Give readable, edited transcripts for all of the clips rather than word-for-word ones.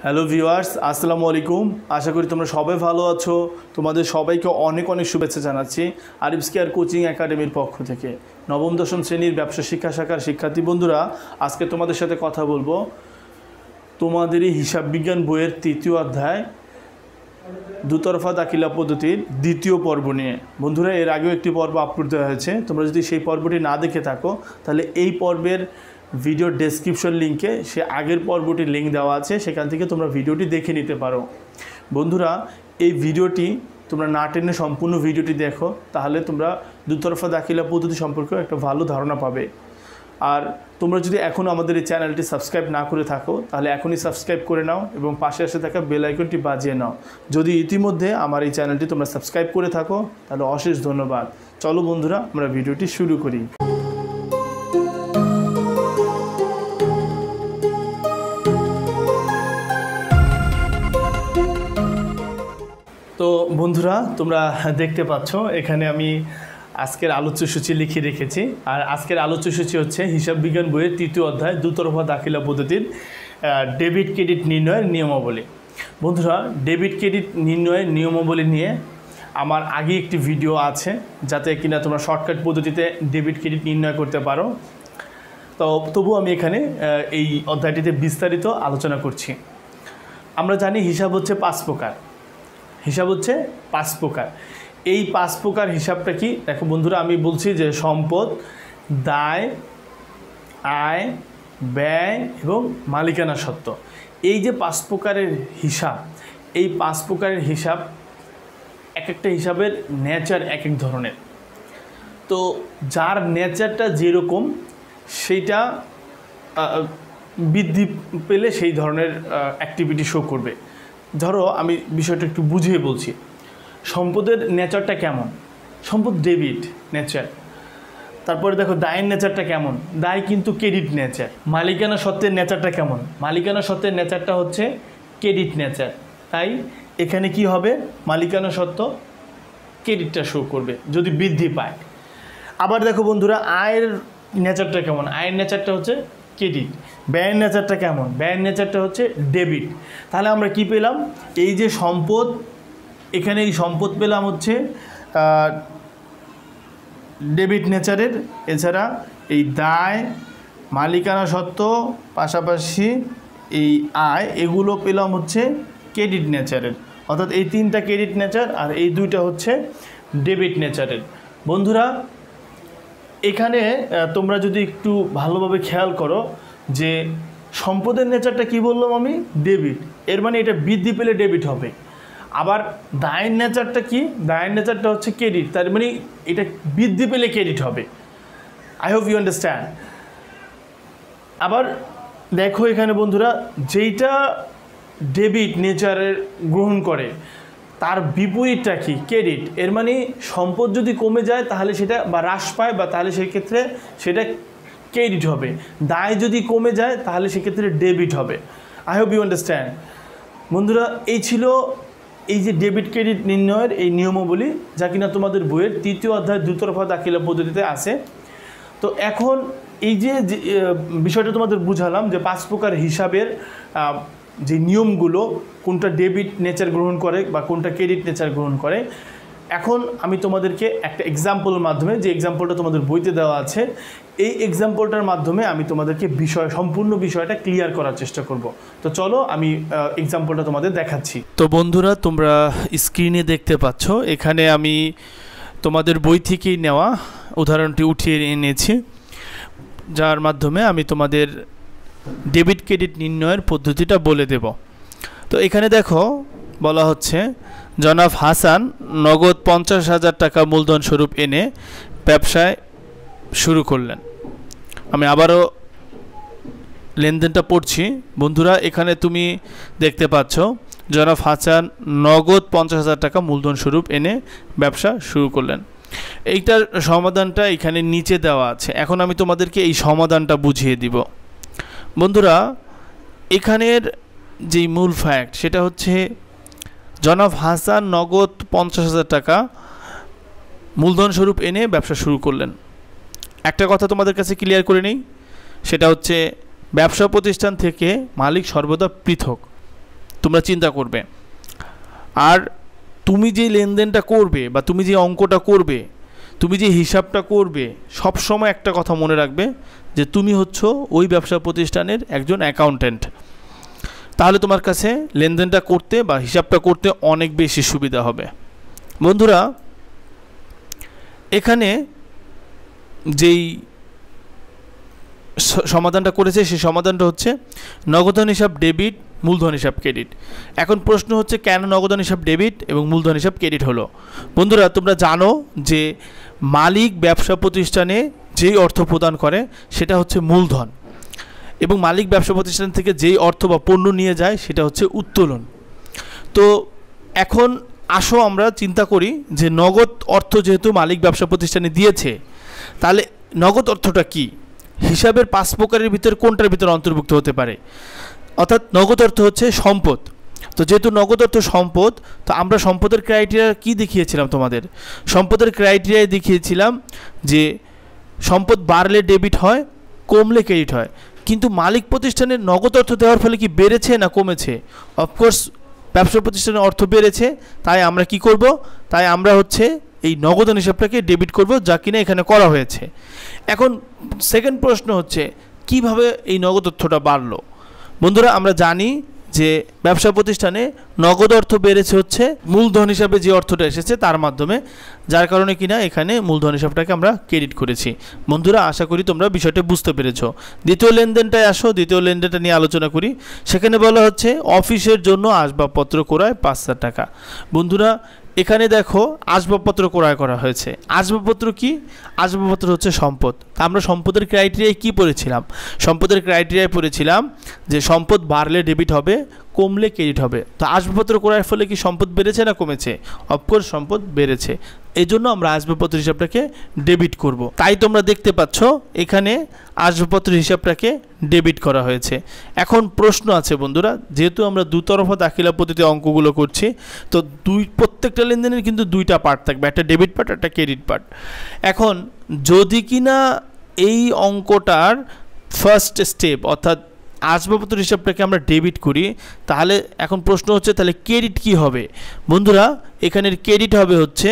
Hello viewers, আসসালামু আলাইকুম। আশা করি তোমরা সবাই ভালো আছো। তোমাদের সবাইকে অনেক অনেক শুভেচ্ছা জানাচ্ছি আরিফ'স কেয়ার কোচিং একাডেমির পক্ষ থেকে। নবম দশম শ্রেণীর ব্যবসা শিক্ষা শাখার শিক্ষার্থী বন্ধুরা, আজকে তোমাদের সাথে কথা বলবো তোমাদের এই হিসাব বিজ্ঞান বইয়ের তৃতীয় অধ্যায় দুতরফা দাখিলা পদ্ধতির দ্বিতীয় পর্ব নিয়ে। বন্ধুরা, এর আগেও একটি পর্ব আপলোড দেওয়া হয়েছে। তোমরা যদি সেই পর্বটি না দেখে থাকো তাহলে এই পর্বের ভিডিওর ডেসক্রিপশন লিঙ্কে সে আগের পর্বটির লিঙ্ক দেওয়া আছে, সেখান থেকে তোমরা ভিডিওটি দেখে নিতে পারো। বন্ধুরা, এই ভিডিওটি তোমরা না টেনে সম্পূর্ণ ভিডিওটি দেখো, তাহলে তোমরা দুতরফা দাখিলা পদ্ধতি সম্পর্কে একটা ভালো ধারণা পাবে। আর তোমরা যদি এখনও আমাদের এই চ্যানেলটি সাবস্ক্রাইব না করে থাকো তাহলে এখনই সাবস্ক্রাইব করে নাও এবং পাশে এসে থাকা বেল আইকনটি বাজিয়ে নাও। যদি ইতিমধ্যে আমার এই চ্যানেলটি তোমরা সাবস্ক্রাইব করে থাকো তাহলে অশেষ ধন্যবাদ। চলো বন্ধুরা, আমরা ভিডিওটি শুরু করি। তো বন্ধুরা, তোমরা দেখতে পাচ্ছ এখানে আমি আজকের আলোচ্যসূচি লিখে রেখেছি। আর আজকের আলোচ্যসূচি হচ্ছে হিসাব বিজ্ঞান বইয়ের তৃতীয় অধ্যায় দুতরফা দাখিলা পদ্ধতির ডেবিট ক্রেডিট নির্ণয়ের নিয়মাবলী। বন্ধুরা, ডেবিট ক্রেডিট নির্ণয়ের নিয়মাবলী নিয়ে আমার আগে একটি ভিডিও আছে, যাতে কিনা তোমরা শর্টকাট পদ্ধতিতে ডেবিট ক্রেডিট নির্ণয় করতে পারো। তো তবু আমি এখানে এই অধ্যায়টিতে বিস্তারিত আলোচনা করছি। আমরা জানি হিসাব হচ্ছে 5 প্রকার। হিসাব হচ্ছে 5 প্রকার। এই 5 প্রকার হিসাবটা কি? দেখো বন্ধুরা, আমি বলছি যে সম্পদ, দায়, আয়, ব্যয় এবং মালিকানা সত্ত্ব, এই যে 5 প্রকারের হিসাব, এই 5 প্রকারের হিসাব এক একটা হিসাবের নেচার এক এক ধরনের। তো যার নেচারটা যেরকম সেইটা বৃদ্ধি পেলে সেই ধরনের অ্যাক্টিভিটি শো করবে। ধরো আমি বিষয়টা একটু বুঝিয়ে বলছি। সম্পদের নেচারটা কেমন? সম্পদ ডেবিট নেচার। তারপরে দেখো দায়ের নেচারটা কেমন? দায় কিন্তু ক্রেডিট নেচার। মালিকানা সত্ত্বের নেচারটা কেমন? মালিকানা সত্ত্বের নেচারটা হচ্ছে ক্রেডিট নেচার। তাই এখানে কি হবে? মালিকানা সত্ত্ব ক্রেডিটটা শো করবে যদি বৃদ্ধি পায়। আবার দেখো বন্ধুরা, আয়ের নেচারটা কেমন? আয়ের নেচারটা হচ্ছে ক্রেডিট। ব্যয়ের নেচারটা কেমন? ব্যয়ের নেচারটা হচ্ছে ডেবিট। তাহলে আমরা কি পেলাম? এই যে সম্পদ, এখানে এই সম্পদ পেলাম হচ্ছে ডেবিট নেচারের। এছাড়া এই দায়, মালিকানা সত্ত্ব, পাশাপাশি এই আয়, এগুলো পেলাম হচ্ছে ক্রেডিট নেচারের। অর্থাৎ এই 3টা ক্রেডিট নেচার আর এই 2টা হচ্ছে ডেবিট নেচারের। বন্ধুরা, এখানে তোমরা যদি একটু ভালোভাবে খেয়াল করো যে সম্পদের নেচারটা কি বললাম আমি? ডেবিট। এর মানে এটা বৃদ্ধি পেলে ডেবিট হবে। আবার দায়ের নেচারটা কি? দায়ের নেচারটা হচ্ছে ক্রেডিট। তার মানে এটা বৃদ্ধি পেলে ক্রেডিট হবে। I hope you understand. আবার দেখো এখানে বন্ধুরা, যেইটা ডেবিট নেচারের গ্রহণ করে তার বিপরীতটা কি? ক্রেডিট। এর মানে সম্পদ যদি কমে যায় তাহলে সেটা, বা হ্রাস পায়, বা তাহলে সেই ক্ষেত্রে সেটা ক্রেডিট হবে। দায় যদি কমে যায় তাহলে সেক্ষেত্রে ডেবিট হবে। I hope you understand. বন্ধুরা, এই ছিল এই যে ডেবিট ক্রেডিট নির্ণয়ের এই নিয়মাবলী, যা কিনা তোমাদের বইয়ের তৃতীয় অধ্যায় দুতরফা দাখিলা পদ্ধতিতে আছে। তো এখন এই যে বিষয়টা তোমাদের বুঝালাম যে 5 প্রকার হিসাবের যে নিয়মগুলো, কোনটা ডেবিট নেচার গ্রহণ করে বা কোনটা ক্রেডিট নেচার গ্রহণ করে, এখন আমি তোমাদেরকে একটা এক্সাম্পলের মাধ্যমে, যে এক্সাম্পলটা তোমাদের বইতে দেওয়া আছে, এই এক্সাম্পলটার মাধ্যমে আমি তোমাদেরকে সম্পূর্ণ বিষয়টা ক্লিয়ার করার চেষ্টা করব। তো চলো আমি এক্সাম্পলটা তোমাদের দেখাচ্ছি। তো বন্ধুরা, তোমরা স্ক্রিনে দেখতে পাচ্ছ এখানে আমি তোমাদের বই থেকেই নেওয়া উদাহরণটি উঠিয়ে এনেছি, যার মাধ্যমে আমি তোমাদের ডেবিট ক্রেডিট নির্ণয়ের পদ্ধতিটা বলে দেব। তো এখানে দেখো বলা হচ্ছে, জনাব হাসান নগদ 50,000 টাকা মূলধন স্বরূপ এনে ব্যবসায় শুরু করলেন। আমি আবারও লেনদেনটা পড়ছি। বন্ধুরা, এখানে তুমি দেখতে পাচ্ছ জনাব হাসান নগদ 50,000 টাকা মূলধন স্বরূপ এনে ব্যবসা শুরু করলেন। এইটার সমাধানটা এখানে নিচে দেওয়া আছে। এখন আমি তোমাদেরকে এই সমাধানটা বুঝিয়ে দিব। বন্ধুরা, এখানের যেই মূল ফ্যাক্ট সেটা হচ্ছে জনাব হাসান নগদ 50,000 টাকা মূলধন স্বরূপ এনে ব্যবসা শুরু করলেন। একটা কথা তোমাদের কাছে ক্লিয়ার করে নেই, সেটা হচ্ছে ব্যবসা প্রতিষ্ঠান থেকে মালিক সর্বদা পৃথক। তোমরা চিন্তা করবে। আর তুমি যে লেনদেনটা করবে বা তুমি যে অঙ্কটা করবে, তুমি যে হিসাবটা করবে, সব সময় একটা কথা মনে রাখবে যে তুমি হচ্ছ ওই ব্যবসা প্রতিষ্ঠানের একজন অ্যাকাউন্ট্যান্ট। তাহলে তোমার কাছে লেনদেনটা করতে বা হিসাবটা করতে অনেক বেশি সুবিধা হবে। বন্ধুরা, এখানে যেই সমাধানটা করেছে সেই সমাধানটা হচ্ছে নগদান হিসাব ডেবিট, মূলধন হিসাব ক্রেডিট। এখন প্রশ্ন হচ্ছে কেন নগদান হিসাব ডেবিট এবং মূলধন হিসাব ক্রেডিট হলো। বন্ধুরা, তোমরা জানো যে মালিক ব্যবসা প্রতিষ্ঠানে যেই অর্থ প্রদান করে সেটা হচ্ছে মূলধন, এবং মালিক ব্যবসা প্রতিষ্ঠান থেকে যেই অর্থ বা পণ্য নিয়ে যায় সেটা হচ্ছে উত্তোলন। তো এখন আসো আমরা চিন্তা করি যে নগদ অর্থ যেহেতু মালিক ব্যবসা প্রতিষ্ঠানে দিয়েছে, তাহলে নগদ অর্থটা কি, হিসাবের 5 প্রকারের ভিতরে কোনটার ভিতরে অন্তর্ভুক্ত হতে পারে। অর্থাৎ নগদ অর্থ হচ্ছে সম্পদ। তো যেহেতু নগদ অর্থ সম্পদ, তো আমরা সম্পদের ক্রাইটেরিয়া কি দেখিয়েছিলাম তোমাদের? সম্পদের ক্রাইটেরিয়ায় দেখিয়েছিলাম যে সম্পদ বাড়লে ডেবিট হয়, কমলে ক্রেডিট হয়। কিন্তু মালিক প্রতিষ্ঠানের নগদ অর্থ দেওয়ার ফলে কি বেড়েছে না কমেছে? অফকোর্স ব্যবসা প্রতিষ্ঠানের অর্থ বেড়েছে, তাই আমরা কি করব? তাই আমরা হচ্ছে এই নগদান হিসাবটাকে ডেবিট করব, যা কিনা এখানে করা হয়েছে। এখন সেকেন্ড প্রশ্ন হচ্ছে কিভাবে এই নগদ অর্থটা বাড়লো। বন্ধুরা, আমরা জানি যে ব্যবসা প্রতিষ্ঠানে নগদ অর্থ বেড়েছে হচ্ছে মূলধন হিসাবে যে অর্থটা এসেছে তার মাধ্যমে, যার কারণে কিনা এখানে মূলধন হিসাবটাকে আমরা ক্রেডিট করেছি। বন্ধুরা, আশা করি তোমরা বিষয়টা বুঝতে পেরেছো। দ্বিতীয় লেনদেনটায় আসো, দ্বিতীয় লেনদেনটা নিয়ে আলোচনা করি। সেখানে বলা হচ্ছে অফিসের জন্য আসবাবপত্র ক্রয় 5,000 টাকা। বন্ধুরা, এখানে দেখো আসবাবপত্র ক্রয় করা হয়েছে। আসবাবপত্র কি? আসবাবপত্র হচ্ছে সম্পদ। আমরা সম্পদের ক্রাইটেরিয়ায় কি পড়েছিলাম? সম্পদের ক্রাইটেরিয়ায় পড়েছিলাম যে সম্পদ বাড়লে ডেবিট হবে, কমলে ক্রেডিট হবে। তো আসবাবপত্র ক্রয়ের ফলে কি সম্পদ বেড়েছে না কমেছে? অফকোর্স সম্পদ বেড়েছে, এই জন্য আমরা আসবাবপত্র হিসাবটাকে ডেবিট করব। তাই তোমরা দেখতে পাচ্ছ এখানে আসবাবপত্র হিসাবটাকে ডেবিট করা হয়েছে। এখন প্রশ্ন আছে বন্ধুরা, যেহেতু আমরা দুতরফা দাখিলা পদ্ধতিতে অঙ্কগুলো করছি, তো প্রত্যেকটা লেনদেনের কিন্তু 2টা পার্ট থাকবে, একটা ডেবিট পার্ট, একটা ক্রেডিট পার্ট। এখন যদি কিনা এই অঙ্কটার ফার্স্ট স্টেপ অর্থাৎ আসবাবপত্র হিসাবটাকে আমরা ডেবিট করি, তাহলে এখন প্রশ্ন হচ্ছে তাহলে ক্রেডিট কি হবে? বন্ধুরা, এখানের ক্রেডিট হবে হচ্ছে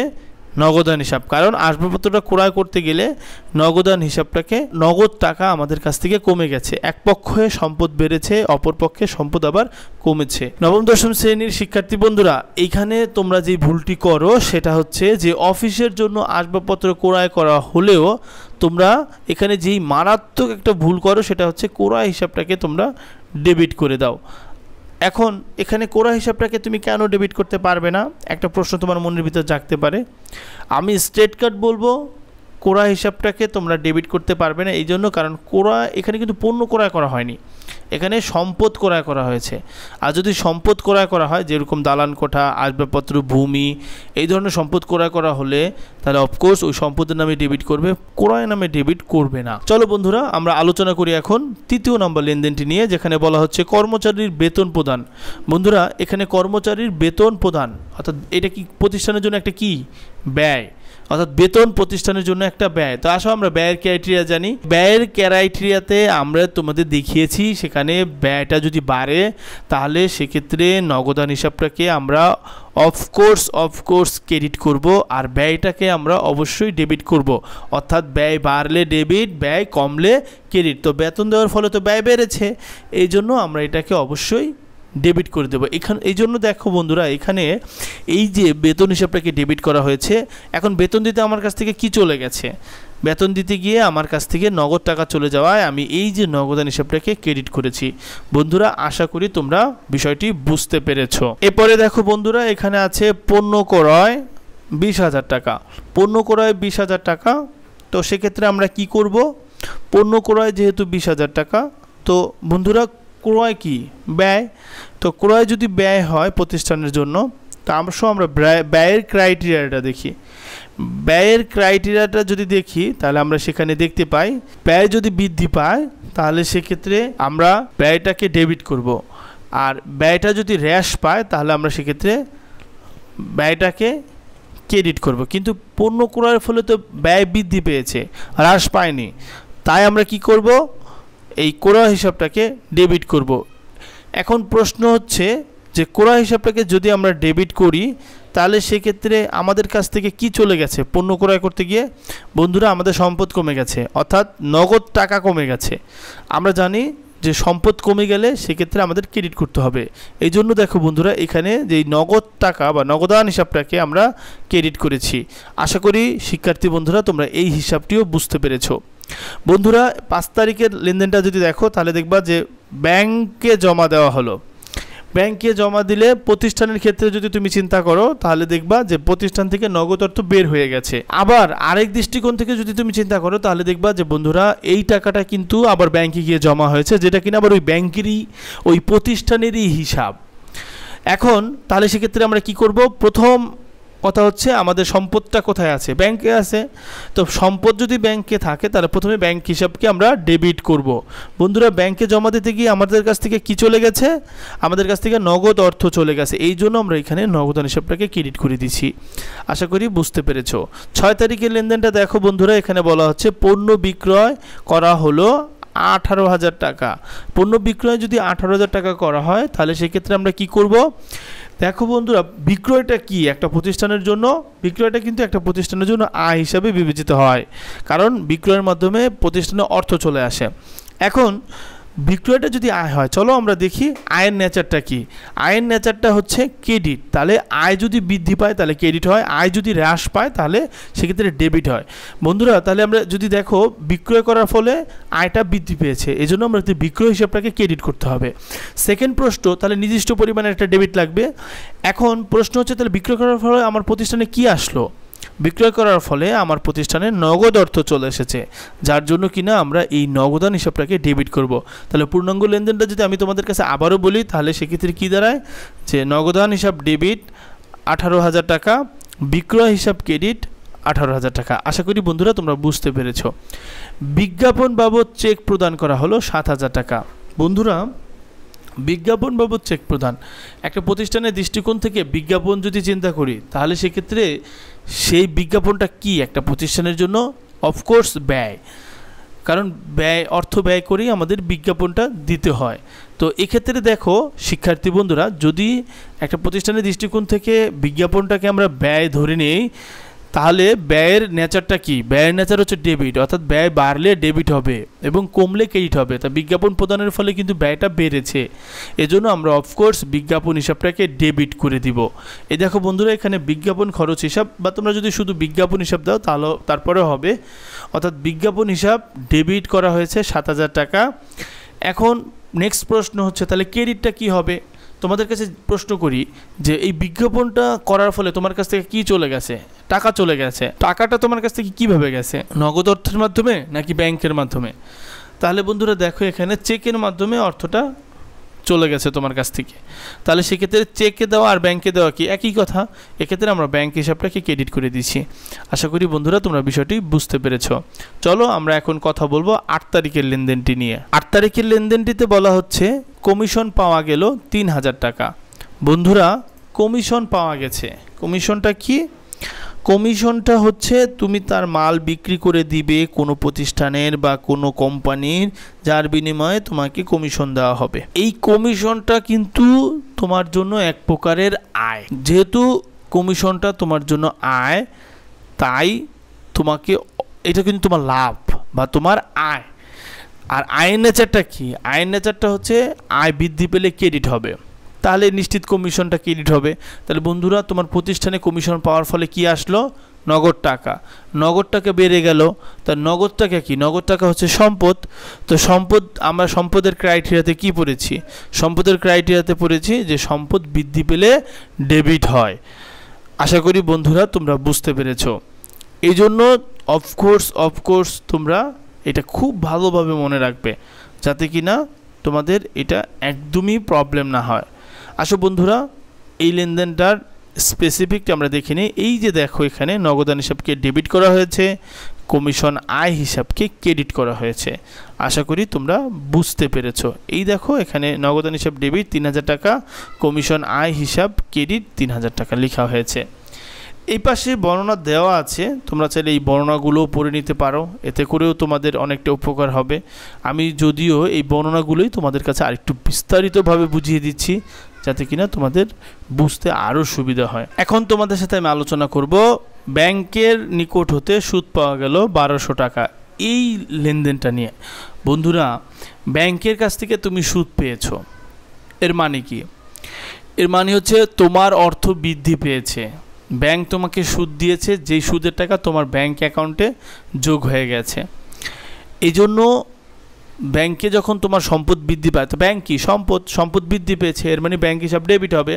নগদান হিসাব, কারণ আসবাবপত্রটা ক্রয় করতে গেলে নগদান হিসাবটাকে নগদ টাকা আমাদের কাছ থেকে কমে গেছে। এক পক্ষে সম্পদ বেড়েছে, অপর পক্ষে সম্পদ আবার কমেছে। নবম দশম শ্রেণীর শিক্ষার্থী বন্ধুরা, এইখানে তোমরা যে ভুলটি করো সেটা হচ্ছে যে অফিসের জন্য আসবাবপত্র ক্রয় করা হলেও তোমরা এখানে যেই মারাত্মক একটা ভুল করো সেটা হচ্ছে ক্রয় হিসাবটাকে তোমরা ডেবিট করে দাও। এখন এখানে ক্রয় হিসাবটাকে তুমি কেন ডেবিট করতে পারবে না? একটা প্রশ্ন তোমার মনের ভিতর জাগতে পারে। আমি স্ট্রেট কাট বলবো ক্রয় হিসাবটাকে তোমরা ডেবিট করতে পারবে না, এই জন্য কারণ ক্রয় এখানে কিন্তু পণ্য ক্রয় করা হয়নি, এখানে সম্পদ ক্রয় করা হয়েছে। আর যদি সম্পদ ক্রয় করা হয়, যেরকম দালান কোঠা, আসবাবপত্র, ভূমি, এই ধরনের সম্পদ ক্রয় করা হলে তাহলে অফকোর্স ওই সম্পদের নামে ডেবিট করবে, ক্রয় নামে ডেবিট করবে না। চলো বন্ধুরা, আমরা আলোচনা করি এখন 3য় নম্বর লেনদেনটি নিয়ে, যেখানে বলা হচ্ছে কর্মচারীর বেতন প্রদান। বন্ধুরা, এখানে কর্মচারীর বেতন প্রদান অর্থাৎ এটা কি প্রতিষ্ঠানের জন্য একটা কি ব্যয়, অর্থাৎ বেতন প্রতিষ্ঠানের জন্য একটা ব্যয়। তো আসো আমরা ব্যয়ের ক্রাইটেরিয়া জানি। ব্যয়ের ক্রাইটেরিয়াতে আমরা তোমাদের দেখিয়েছি সেখানে ব্যয়টা যদি বাড়ে তাহলে সেক্ষেত্রে নগদান হিসাবটাকে আমরা অফকোর্স ক্রেডিট করব, আর ব্যয়টাকে আমরা অবশ্যই ডেবিট করব। অর্থাৎ ব্যয় বাড়লে ডেবিট, ব্যয় কমলে ক্রেডিট। তো বেতন দেওয়ার ফলে তো ব্যয় বেড়েছে, এই জন্য আমরা এটাকে অবশ্যই ডেবিট করে দেবো। এখানে এই জন্য দেখো বন্ধুরা, এখানে এই যে বেতন হিসাবটাকে ডেবিট করা হয়েছে, এখন বেতন দিতে আমার কাছ থেকে কি চলে গেছে? বেতন দিতে গিয়ে আমার কাছ থেকে নগদ টাকা চলে যাওয়ায় আমি এই যে নগদান হিসাবটাকে ক্রেডিট করেছি। বন্ধুরা, আশা করি তোমরা বিষয়টি বুঝতে পেরেছো। এরপরে দেখো বন্ধুরা, এখানে আছে পণ্য ক্রয় 20,000 টাকা। পণ্য ক্রয় 20,000 টাকা। তো সেক্ষেত্রে আমরা কি করব? পণ্য ক্রয় যেহেতু 20,000 টাকা, তো বন্ধুরা ক্রয় কি? ব্যয়। তো ক্রয় যদি ব্যয় হয় প্রতিষ্ঠানের জন্য, তা আমরা ব্যয়ের ক্রাইটেরিয়াটা দেখি। ব্যয়ের ক্রাইটেরিয়াটা যদি দেখি তাহলে আমরা সেখানে দেখতে পাই ব্যয় যদি বৃদ্ধি পায় তাহলে সেক্ষেত্রে আমরা ব্যয়টাকে ডেবিট করব, আর ব্যয়টা যদি হ্রাস পায় তাহলে আমরা সেক্ষেত্রে ব্যয়টাকে ক্রেডিট করব। কিন্তু পণ্য ক্রয়ের ফলে তো ব্যয় বৃদ্ধি পেয়েছে, হ্রাস পায়নি, তাই আমরা কি করব? এই ক্রয় হিসাবটাকে ডেবিট করব। এখন প্রশ্ন হচ্ছে যে ক্রয় হিসাবটাকে যদি আমরা ডেবিট করি তাহলে সেক্ষেত্রে আমাদের কাছ থেকে কি চলে গেছে? পণ্য ক্রয় করতে গিয়ে বন্ধুরা আমাদের সম্পদ কমে গেছে, অর্থাৎ নগদ টাকা কমে গেছে। আমরা জানি যে সম্পদ কমে গেলে সেক্ষেত্রে আমাদের ক্রেডিট করতে হবে। এই জন্য দেখো বন্ধুরা এখানে যে নগদ টাকা বা নগদান হিসাবটাকে আমরা ক্রেডিট করেছি। আশা করি শিক্ষার্থী বন্ধুরা তোমরা এই হিসাবটিও বুঝতে পেরেছো। বন্ধুরা 5 তারিখের লেনদেনটা যদি দেখো তাহলে দেখবা যে ব্যাংকে জমা দেওয়া হলো। ব্যাংকে জমা দিলে প্রতিষ্ঠানের ক্ষেত্রে যদি তুমি চিন্তা করো তাহলে দেখবা যে প্রতিষ্ঠান থেকে নগদ অর্থ বের হয়ে গেছে। আবার আরেক দৃষ্টিকোণ থেকে যদি তুমি চিন্তা করো তাহলে দেখবা যে বন্ধুরা এই টাকাটা কিন্তু আবার ব্যাংকে গিয়ে জমা হয়েছে, যেটা কিনা আবার ওই ব্যাংকেরই ওই প্রতিষ্ঠানেরই হিসাব। এখন তাহলে সেক্ষেত্রে আমরা কি করব? প্রথম কথা হচ্ছে আমাদের সম্পদটা কোথায় আছে? ব্যাংকে আছে। তো সম্পদ যদি ব্যাংকে থাকে তাহলে প্রথমে ব্যাংক হিসাবকে আমরা ডেবিট করব। বন্ধুরা ব্যাংকে জমা দিতে গিয়ে আমাদের কাছ থেকে কি চলে গেছে? আমাদের কাছ থেকে নগদ অর্থ চলে গেছে। এই জন্য আমরা এখানে নগদান হিসাবটাকে ক্রেডিট করে দিচ্ছি। আশা করি বুঝতে পেরেছো। 6 তারিখের লেনদেনটা দেখো বন্ধুরা, এখানে বলা হচ্ছে পণ্য বিক্রয় করা হলো 18,000 টাকা। পণ্য বিক্রয় যদি 18,000 টাকা করা হয় তাহলে সেক্ষেত্রে আমরা কি করব? দেখো বন্ধুরা বিক্রয়টা কি একটা প্রতিষ্ঠানের জন্য? বিক্রয়টা কিন্তু একটা প্রতিষ্ঠানের জন্য আয় হিসাবে বিবেচিত হয়, কারণ বিক্রয়ের মাধ্যমে প্রতিষ্ঠানে অর্থ চলে আসে। এখন বিক্রয়টা যদি আয় হয়, চলো আমরা দেখি আয়ের নেচারটা কি। আয়ের নেচারটা হচ্ছে ক্রেডিট। তাহলে আয় যদি বৃদ্ধি পায় তাহলে ক্রেডিট হয়, আয় যদি হ্রাস পায় তাহলে সেক্ষেত্রে ডেবিট হয়। বন্ধুরা তাহলে আমরা যদি দেখো বিক্রয় করার ফলে আয়টা বৃদ্ধি পেয়েছে, এই জন্য আমরা বিক্রয় হিসাবটাকে ক্রেডিট করতে হবে। সেকেন্ড প্রশ্ন, তাহলে নির্দিষ্ট পরিমাণে একটা ডেবিট লাগবে। এখন প্রশ্ন হচ্ছে তাহলে বিক্রয় করার ফলে আমার প্রতিষ্ঠানে কি আসলো? বিক্রয় করার ফলে আমার প্রতিষ্ঠানে নগদ অর্থ চলে এসেছে, যার জন্য কিনা আমরা এই নগদান হিসাবটাকে ডেবিট করব। তাহলে পূর্ণাঙ্গ লেনদেনটা যদি আমি তোমাদের কাছে আবারও বলি তাহলে সেক্ষেত্রে কী দাঁড়ায়? যে নগদান হিসাব ডেবিট 18,000 টাকা, বিক্রয় হিসাব ক্রেডিট 18,000 টাকা। আশা করি বন্ধুরা তোমরা বুঝতে পেরেছ। বিজ্ঞাপন বাবদ চেক প্রদান করা হলো 7,000 টাকা। বন্ধুরা বিজ্ঞাপন বাবদ চেক প্রদান, একটা প্রতিষ্ঠানের দৃষ্টিকোণ থেকে বিজ্ঞাপন যদি চিন্তা করি তাহলে সেক্ষেত্রে সেই বিজ্ঞাপনটা কি একটা প্রতিষ্ঠানের জন্য? অফকোর্স ব্যয়, কারণ অর্থ ব্যয় করেই আমাদের বিজ্ঞাপনটা দিতে হয়। তো এক্ষেত্রে দেখো শিক্ষার্থী বন্ধুরা, যদি একটা প্রতিষ্ঠানের দৃষ্টিকোণ থেকে বিজ্ঞাপনটাকে আমরা ব্যয় ধরে নিই তাহলে ব্যয়ের নেচারটা কি? ব্যয়ের নেচার হচ্ছে ডেবিট, অর্থাৎ ব্যয় বাড়লে ডেবিট হবে এবং কমলে ক্রেডিট হবে। তা বিজ্ঞাপন প্রদানের ফলে কিন্তু ব্যয়টা বেড়েছে, এজন্য আমরা অফকোর্স বিজ্ঞাপন হিসাবটাকে ডেবিট করে দিব। এই দেখো বন্ধুরা এখানে বিজ্ঞাপন খরচ হিসাব, বা তোমরা যদি শুধু বিজ্ঞাপন হিসাব দাও তাহলে তারপরেও হবে, অর্থাৎ বিজ্ঞাপন হিসাব ডেবিট করা হয়েছে 7,000 টাকা। এখন নেক্সট প্রশ্ন হচ্ছে তাহলে ক্রেডিটটা কি হবে? তোমাদের কাছে প্রশ্ন করি যে এই বিজ্ঞাপনটা করার ফলে তোমার কাছ থেকে কি চলে গেছে? টাকা চলে গেছে। টাকাটা তোমার কাছ থেকে কীভাবে গেছে? নগদ অর্থের মাধ্যমে নাকি ব্যাংকের মাধ্যমে? তাহলে বন্ধুরা দেখো এখানে চেকের মাধ্যমে অর্থটা চলে গেছে তোমার কাছ থেকে। তাহলে সেক্ষেত্রে চেকে দেওয়া আর ব্যাংকে দেওয়া কি একই কথা? এক্ষেত্রে আমরা ব্যাংক হিসাবটাকে ক্রেডিট করে দিচ্ছি। আশা করি বন্ধুরা তোমরা বিষয়টি বুঝতে পেরেছ। চলো আমরা এখন কথা বলবো 8 তারিখের লেনদেনটি নিয়ে। 8 তারিখের লেনদেনটিতে বলা হচ্ছে কমিশন পাওয়া গেল 3,000 টাকা। বন্ধুরা কমিশন পাওয়া গেছে, কমিশনটা কি? কমিশনটা হচ্ছে তুমি তার মাল বিক্রি করে দিবে কোনো প্রতিষ্ঠানের বা কোনো কোম্পানির, যার বিনিময়ে তোমাকে কমিশন দেওয়া হবে। এই কমিশনটা কিন্তু তোমার জন্য এক প্রকারের আয়। যেহেতু কমিশনটা তোমার জন্য আয়, তাই তোমাকে এটা কিন্তু তোমার লাভ বা তোমার আয়। আর আয়ের নেচারটা কি? আয়ের নেচারটা হচ্ছে আয় বৃদ্ধি পেলে ক্রেডিট হবে, তাহলে নিশ্চিত কমিশনটা ক্রেডিট হবে। তাহলে বন্ধুরা তোমার প্রতিষ্ঠানে কমিশন পাওয়ার ফলে কি আসলো? নগদ টাকা। নগদ টাকা বেড়ে গেল। তা নগদ টাকা কি? নগদ টাকা হচ্ছে সম্পদ। তো সম্পদ, আমরা সম্পদের ক্রাইটেরিয়াতে কি পড়েছি? সম্পদের ক্রাইটেরিয়াতে পড়েছি যে সম্পদ বৃদ্ধি পেলে ডেবিট হয়। আশা করি বন্ধুরা তোমরা বুঝতে পেরেছ। এই জন্য অফকোর্স তোমরা এটা খুব ভালোভাবে মনে রাখবে, যাতে কি না তোমাদের এটা একদমই প্রবলেম না হয়। আসো বন্ধুরা এই লেনদেনটার স্পেসিফিকটা আমরা দেখে নিই। এই যে দেখো এখানে নগদান হিসাবকে ডেবিট করা হয়েছে, কমিশন আয় হিসাবকে ক্রেডিট করা হয়েছে। আশা করি তোমরা বুঝতে পেরেছো। এই দেখো এখানে নগদান হিসাব ডেবিট 3,000 টাকা, কমিশন আয় হিসাব ক্রেডিট 3,000 টাকা লেখা হয়েছে। এই পাশে বর্ণনা দেওয়া আছে, তোমরা চাইলে এই বর্ণনাগুলোও পড়ে নিতে পারো, এতে করেও তোমাদের অনেকটা উপকার হবে। আমি যদিও এই বর্ণনাগুলোই তোমাদের কাছে আরেকটু বিস্তারিতভাবে বুঝিয়ে দিচ্ছি, যাতে কিনা তোমাদের বুঝতে আরও সুবিধা হয়। এখন তোমাদের সাথে আমি আলোচনা করব ব্যাংকের নিকট হতে সুদ পাওয়া গেল 1200 টাকা, এই লেনদেনটা নিয়ে। বন্ধুরা, ব্যাংকের কাছ থেকে তুমি সুদ পেয়েছো, এর মানে কি? এর মানে হচ্ছে তোমার অর্থ বৃদ্ধি পেয়েছে, ব্যাংক তোমাকে সুদ দিয়েছে, যেই সুদের টাকা তোমার ব্যাংক অ্যাকাউন্টে যোগ হয়ে গেছে। এই জন্য ব্যাংকে যখন তোমার সম্পদ বৃদ্ধি পায়, তো ব্যাংক কি সম্পদ বৃদ্ধি পেয়েছে, এর মানে ব্যাংক হিসাব ডেবিট হবে।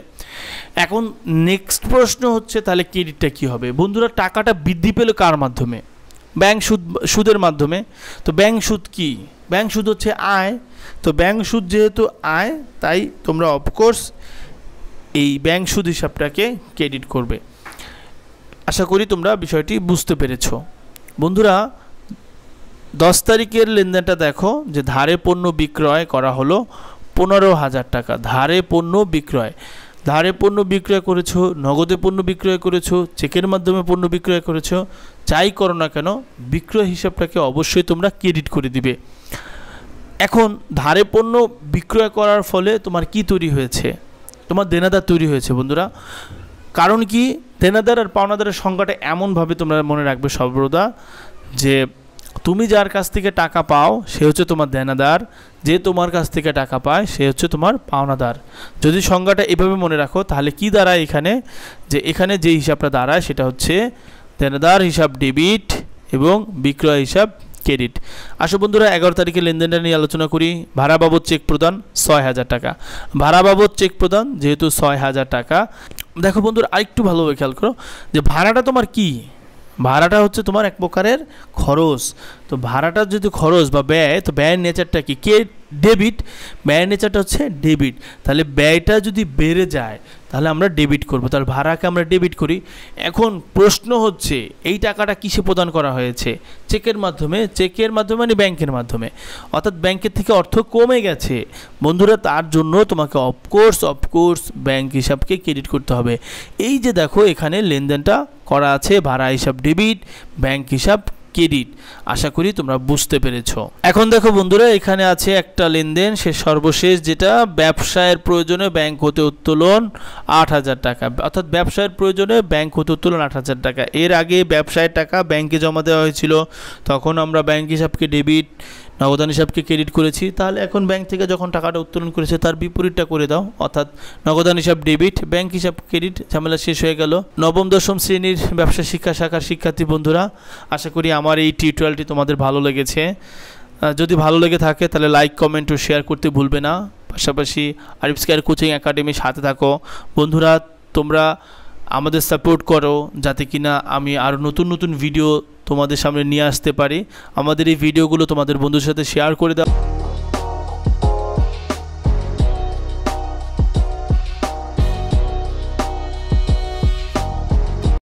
এখন নেক্সট প্রশ্ন হচ্ছে তাহলে ক্রেডিটটা কী হবে? বন্ধুরা, টাকাটা বৃদ্ধি পেল কার মাধ্যমে? ব্যাংক সুদের মাধ্যমে। তো ব্যাংক সুদ কি? ব্যাংক সুদ হচ্ছে আয়। তো ব্যাংক সুদ যেহেতু আয়, তাই তোমরা অফকোর্স এই ব্যাংক সুদ হিসাবটাকে ক্রেডিট করবে। আশা করি তোমরা বিষয়টি বুঝতে পেরেছো। বন্ধুরা, 10 তারিখের লেনদেনটা দেখো, যে ধারে পণ্য বিক্রয় করা হলো 15,000 টাকা। ধারে পণ্য বিক্রয় করেছো, নগদে পণ্য বিক্রয় করেছো, চেকের মাধ্যমে পণ্য বিক্রয় করেছো, যাই করো না কেন বিক্রয় হিসাবটাকে অবশ্যই তোমরা ক্রেডিট করে দিবে। এখন ধারে পণ্য বিক্রয় করার ফলে তোমার কি তৈরি হয়েছে? তোমার দেনাদার তৈরি হয়েছে। বন্ধুরা, কারণ কি? দেনাদার আর পাওনাদারের সংখ্যাটা এমনভাবে তোমরা মনে রাখবে সর্বদা, যে তুমি যার কাছ থেকে টাকা পাও সে হচ্ছে তোমার দেনাদার, যে তোমার কাছ থেকে টাকা পায় সে হচ্ছে তোমার পাওনাদার। যদি সংজ্ঞাটা এভাবে মনে রাখো, তাহলে কি দাঁড়ায় এখানে? যে এখানে যে হিসাবটা দাঁড়ায় সেটা হচ্ছে দেনাদার হিসাব ডেবিট এবং বিক্রয় হিসাব ক্রেডিট। আসো বন্ধুরা, 11 তারিখের লেনদেনটা নিয়ে আলোচনা করি। ভাড়া বাবদ চেক প্রদান 6,000 টাকা। ভাড়া বাবদ চেক প্রদান যেহেতু 6,000 টাকা। দেখো বন্ধুরা, আরেকটু ভালোভাবে খেয়াল করো যে ভাড়াটা তোমার কি? ভাড়াটা হচ্ছে তোমার এক প্রকারের খরচ। তো ভাড়াটা যদি খরচ বা ব্যয়, তো ব্যয়ের নেচারটা কি? ডেবিট। ব্যয়ের নেচারটা হচ্ছে ডেবিট। তাহলে ব্যয়টা যদি বেড়ে যায় তাহলে আমরা ডেবিট করব, তাহলে ভাড়াকে আমরা ডেবিট করি। এখন প্রশ্ন হচ্ছে এই টাকাটা কিসে প্রদান করা হয়েছে? চেকের মাধ্যমে। চেকের মাধ্যমে মানে ব্যাংকের মাধ্যমে, অর্থাৎ ব্যাংকের থেকে অর্থ কমে গেছে। বন্ধুরা, তার জন্য তোমাকে অফকোর্স ব্যাংক হিসাবকে ক্রেডিট করতে হবে। এই যে দেখো এখানে লেনদেনটা করা আছে, ভাড়া হিসাব ডেবিট, ব্যাংক হিসাব ক্রেডিট। আশা করি তোমরা বুঝতে পেরেছো। এখন দেখো বন্ধুরা, এখানে আছে একটা লেনদেন, সে সর্বশেষ, যেটা ব্যবসায়ের প্রয়োজনে ব্যাংক হতে উত্তোলন 8,000 টাকা। অর্থাৎ ব্যবসায়ের প্রয়োজনে ব্যাংক হতে উত্তোলন 8,000 টাকা। এর আগে ব্যবসায়ের টাকা ব্যাংকে জমা দেওয়া হয়েছিল, তখন আমরা ব্যাংক হিসাবকে ডেবিট, নগদান হিসাবকে ক্রেডিট করেছি। তাহলে এখন ব্যাংক থেকে যখন টাকাটা উত্তোলন করেছে তার বিপরীতটা করে দাও, অর্থাৎ নগদান হিসাব ডেবিট, ব্যাংক হিসাব ক্রেডিট। ঝামেলা শেষ হয়ে গেল। নবম দশম শ্রেণীর ব্যবসা শিক্ষা শাখার শিক্ষার্থী বন্ধুরা, আশা করি আমার এই টিউটোরিয়ালটি তোমাদের ভালো লেগেছে। যদি ভালো লেগে থাকে তাহলে লাইক, কমেন্ট ও শেয়ার করতে ভুলবে না। পাশাপাশি আরিফ'স কেয়ার কোচিং একাডেমির সাথে থাকো। বন্ধুরা, তোমরা আমাদের সাপোর্ট করো যাতে কিনা আমি আরও নতুন ভিডিও তোমাদের সামনে নিয়ে আসতে পারি। আমাদের এই ভিডিওগুলো তোমাদের বন্ধুদের সাথে শেয়ার করে দাও।